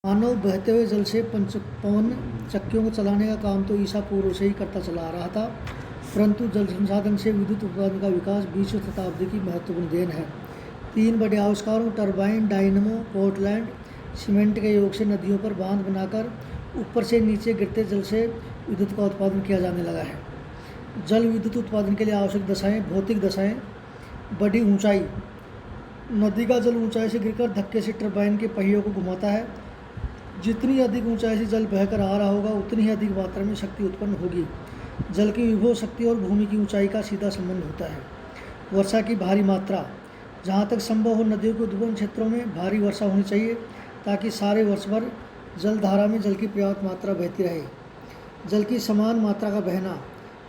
मानव बहते हुए जल से पवन चक्कियों को चलाने का काम तो ईसा पूर्व से ही करता चला आ रहा था, परंतु जल संसाधन से विद्युत उत्पादन का विकास 20वीं शताब्दी की महत्वपूर्ण देन है। 3 बड़े आविष्कारों टरबाइन, डायनमो, पोर्टलैंड सीमेंट के योग से नदियों पर बांध बनाकर ऊपर से नीचे गिरते जल से विद्युत का उत्पादन किया जाने लगा है। जल विद्युत उत्पादन के लिए आवश्यक दशाएं, भौतिक दशाएं, बड़ी ऊंचाई। नदी का जल ऊंचाई से गिरकर धक्के से टरबाइन के पहियों को घुमाता है। जितनी अधिक ऊंचाई से जल बहकर आ रहा होगा उतनी ही अधिक मात्रा में शक्ति उत्पन्न होगी। जल की विभव शक्ति और भूमि की ऊंचाई का सीधा संबंध होता है। वर्षा की भारी मात्रा। जहाँ तक संभव हो नदियों के उद्गम क्षेत्रों में भारी वर्षा होनी चाहिए ताकि सारे वर्ष भर जलधारा में जल की पर्याप्त मात्रा बहती रहे। जल की समान मात्रा का बहना।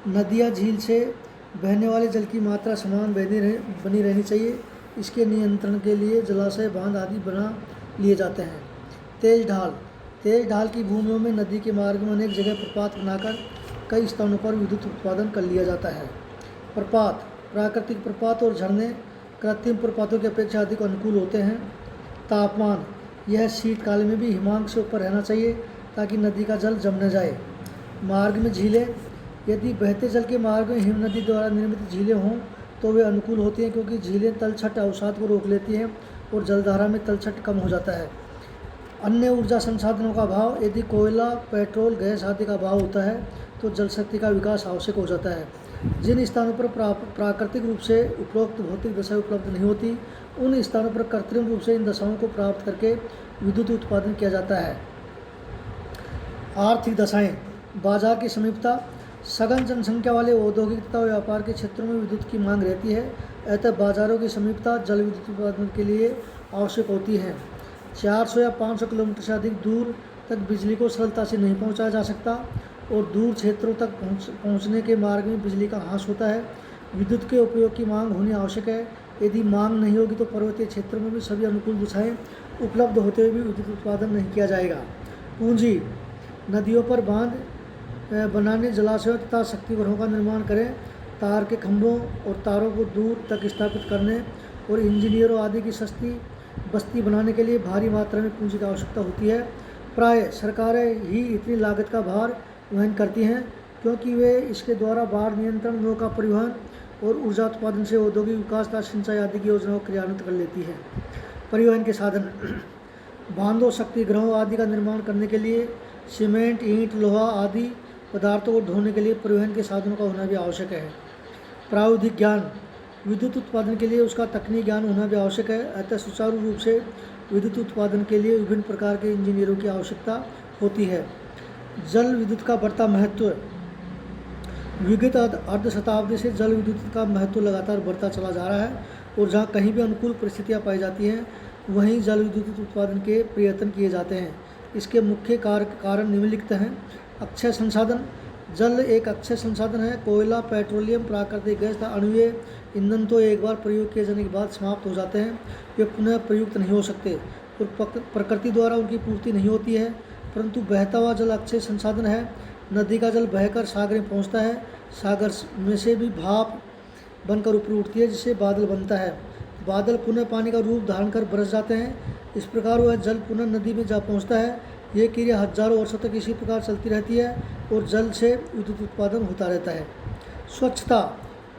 नदी या झील से बहने वाले जल की मात्रा समान बनी रहनी चाहिए। इसके नियंत्रण के लिए जलाशय, बांध आदि बना लिए जाते हैं। तेज ढाल। तेज ढाल की भूमियों में नदी के मार्ग में अनेक जगह प्रपात बनाकर कई स्थानों पर विद्युत उत्पादन कर लिया जाता है। प्रपात। प्राकृतिक प्रपात और झरने कृत्रिम प्रपातों की अपेक्षा अधिक अनुकूल होते हैं। तापमान। यह शीतकाल में भी हिमांक से ऊपर रहना चाहिए ताकि नदी का जल जम न जाए। मार्ग में झीलें। यदि बहते जल के मार्ग में हिम नदी द्वारा निर्मित झीलें हों तो वे अनुकूल होती हैं, क्योंकि झीलें तलछट अवसाद को रोक लेती हैं और जलधारा में तलछट कम हो जाता है। अन्य ऊर्जा संसाधनों का अभाव। यदि कोयला, पेट्रोल, गैस आदि का अभाव होता है तो जल शक्ति का विकास आवश्यक हो जाता है। जिन स्थानों पर प्राकृतिक रूप से उपरोक्त भौतिक दशाएं उपलब्ध नहीं होती, उन स्थानों पर कृत्रिम रूप से इन दशाओं को प्राप्त करके विद्युत उत्पादन किया जाता है। आर्थिक दशाएं। बाजार की समीपता। सघन जनसंख्या वाले औद्योगिक तथा व्यापार के क्षेत्रों में विद्युत की मांग रहती है, अतः बाजारों की समीपता जल विद्युत उत्पादन के लिए आवश्यक होती है। 400 या 500 किलोमीटर से अधिक दूर तक बिजली को सरलता से नहीं पहुंचाया जा सकता और दूर क्षेत्रों तक पहुंचने के मार्ग में बिजली का ह्रास होता है। विद्युत के उपयोग की मांग होनी आवश्यक है। यदि मांग नहीं होगी तो पर्वतीय क्षेत्रों में भी सभी अनुकूल दिशाएं उपलब्ध होते हुए भी विद्युत उत्पादन नहीं किया जाएगा। पूंजी। नदियों पर बांध बनाने, जलाशयों तथा शक्तिगृहों का निर्माण करें, तार के खंभों और तारों को दूर तक स्थापित करने और इंजीनियरों आदि की सस्ती बस्ती बनाने के लिए भारी मात्रा में पूंजी की आवश्यकता होती है। प्राय सरकारें ही इतनी लागत का भार वहन करती हैं, क्योंकि वे इसके द्वारा बाढ़ नियंत्रण, नौका परिवहन और ऊर्जा उत्पादन से औद्योगिक विकास तथा सिंचाई आदि की योजनाओं को क्रियान्वित कर लेती है। परिवहन के साधन। बांधों, शक्तिगृहों आदि का निर्माण करने के लिए सीमेंट, ईंट, लोहा आदि पदार्थों को ढोने के लिए परिवहन के साधनों का होना भी आवश्यक है। प्राविधिक ज्ञान। विद्युत उत्पादन के लिए उसका तकनीकी ज्ञान होना भी आवश्यक है, अतः सुचारू रूप से विद्युत उत्पादन के लिए विभिन्न प्रकार के इंजीनियरों की आवश्यकता होती है। जल विद्युत का बढ़ता महत्व। विगत अर्ध शताब्दी से जल विद्युत का महत्व लगातार बढ़ता चला जा रहा है और जहाँ कहीं भी अनुकूल परिस्थितियाँ पाई जाती हैं वहीं जल विद्युत उत्पादन के प्रयत्न किए जाते हैं। इसके मुख्य कारण निम्नलिखित हैं। अक्षय संसाधन। जल एक अक्षय संसाधन है। कोयला, पेट्रोलियम, प्राकृतिक गैस तथा अणुीय ईंधन तो एक बार प्रयोग किए जाने के बाद समाप्त हो जाते हैं, वे पुनः प्रयुक्त नहीं हो सकते और प्रकृति द्वारा उनकी पूर्ति नहीं होती है। परंतु बहता हुआ जल अक्षय संसाधन है। नदी का जल बहकर सागर में पहुंचता है, सागर में से भी भाप बनकर ऊपर उठती है जिससे बादल बनता है। बादल पुनः पानी का रूप धारण कर बरस जाते हैं। इस प्रकार वह जल पुनः नदी में जा पहुँचता है। ये क्रिया हजारों वर्षों तक इसी प्रकार चलती रहती है और जल से विद्युत उत्पादन होता रहता है। स्वच्छता।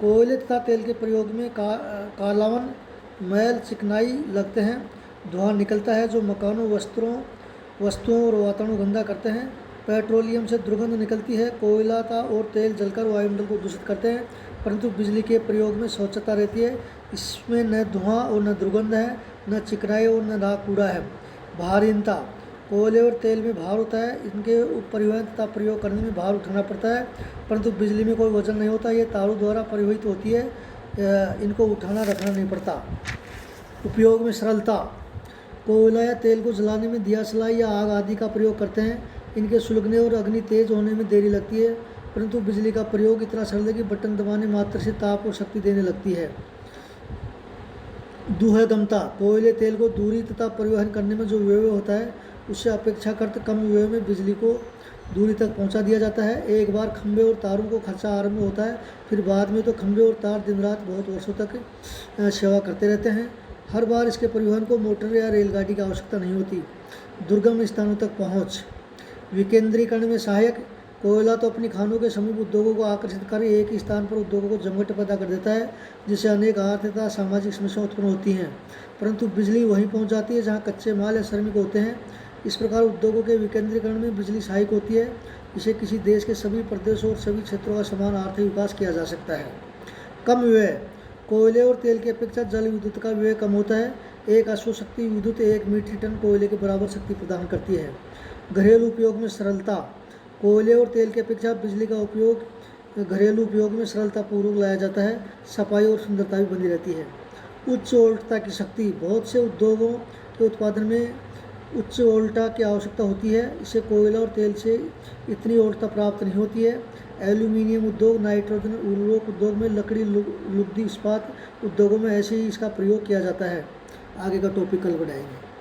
कोयले तथा तेल के प्रयोग में कालावन, मैल, चिकनाई लगते हैं। धुआं निकलता है जो मकानों, वस्तुओं और वातावरण को गंदा करते हैं। पेट्रोलियम से दुर्गंध निकलती है। कोयला और तेल जलकर वायुमंडल को दूषित करते हैं, परंतु बिजली के प्रयोग में स्वच्छता रहती है। इसमें न धुआं और न दुर्गंध है, न चिकनाई और न राख कूड़ा है। भारीनता। कोयले और तेल में भार होता है, इनके परिवहन तथा प्रयोग करने में भार उठाना पड़ता है, परंतु बिजली में कोई वजन नहीं होता, ये तारों द्वारा परिवहित होती है, इनको उठाना रखना नहीं पड़ता। उपयोग में सरलता। कोयला या तेल को जलाने में दियासलाई या आग आदि का प्रयोग करते हैं। इनके सुलगने और अग्नि तेज होने में देरी लगती है, परंतु बिजली का प्रयोग इतना सरल है कि बटन दबाने मात्र से ताप और शक्ति देने लगती है। दुर्गमता। कोयले, तेल को दूरी तथा परिवहन करने में जो व्यय होता है उससे अपेक्षाकृत कम व्यय में बिजली को दूरी तक पहुंचा दिया जाता है। एक बार खंभे और तारों को खर्चा आरंभ होता है, फिर बाद में तो खंभे और तार दिन रात बहुत वर्षों तक सेवा करते रहते हैं। हर बार इसके परिवहन को मोटर या रेलगाड़ी की आवश्यकता नहीं होती। दुर्गम स्थानों तक पहुँच। विकेंद्रीकरण में सहायक। कोयला तो अपनी खानों के समीप उद्योगों को आकर्षित कर एक ही स्थान पर उद्योगों को जमघट पैदा कर देता है, जिससे अनेक आर्थिक तथा सामाजिक समस्याएं उत्पन्न होती हैं। परंतु बिजली वहीं पहुंच जाती है जहां कच्चे माल या श्रमिक होते हैं। इस प्रकार उद्योगों के विकेंद्रीकरण में बिजली सहायक होती है, जिससे किसी देश के सभी प्रदेशों और सभी क्षेत्रों का समान आर्थिक विकास किया जा सकता है। कम व्यय। कोयले और तेल की अपेक्षा जल विद्युत का व्यय कम होता है। एक अश्व शक्ति विद्युत 1 मीट्रिक टन कोयले के बराबर शक्ति प्रदान करती है। घरेलू उपयोग में सरलता। कोयले और तेल की अपेक्षा बिजली का उपयोग घरेलू उपयोग में सरलतापूर्वक लाया जाता है। सफाई और सुंदरता भी बनी रहती है। उच्च वोल्टता की शक्ति। बहुत से उद्योगों के उत्पादन में उच्च वोल्टता की आवश्यकता होती है। इसे कोयला और तेल से इतनी वोल्टता प्राप्त नहीं होती है। एल्यूमिनियम उद्योग, नाइट्रोजन उर्वरक उद्योग में, लकड़ी लुगदी इस्पात उद्योगों में ऐसे ही इसका प्रयोग किया जाता है। आगे का टॉपिक कल बढ़ाएंगे।